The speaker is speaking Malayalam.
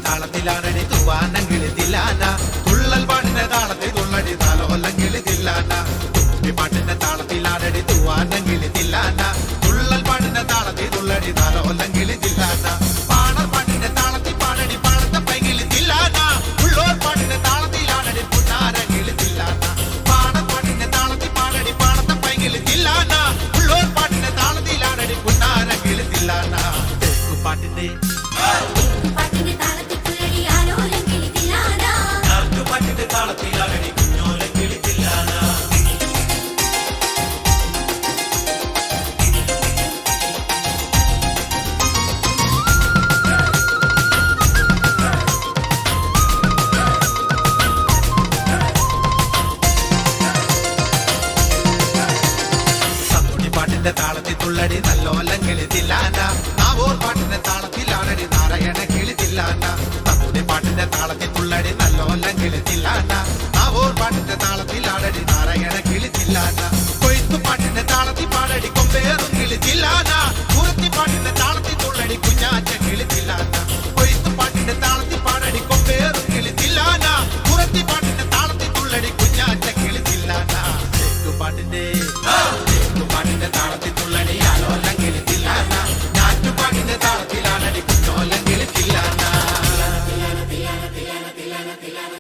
താളത്തിലാണടി തൂവാനങ്കിളി തില്ലാന തുള്ളൽ പാട്ടിന്റെ താളത്തിൽ തുള്ളടി താലോലങ്കിളി തില്ലാന പാട്ടിന്റെ താളത്തിലാണടി തൂവാനങ്കിളി തില്ലാന തുള്ളൽ പാട്ടിന്റെ താളത്തിൽ തുള്ളടി താലോലങ്കിളി തില്ലാന പാണർ പാട്ടിന്റെ താളത്തിൽ പാടടി പാടത്തെ പൈകിളി തില്ലാന ഉള്ളോർ പാട്ടിന്റെ താളത്തിലാണടി പുന്നാരങ്കിളി തില്ലാന പാണർ പാട്ടിന്റെ താളത്തിൽ പാടടി പാടത്തെ പൈകിളി തില്ലാന ഉള്ളോർ പാട്ടിന്റെ താളത്തിലാണടി പുന്നാരങ്കിളി തില്ലാന പാട്ടിന്റെ താളത്തിൽ തുള്ളടി നല്ലോലങ്കിളി തില്ലാന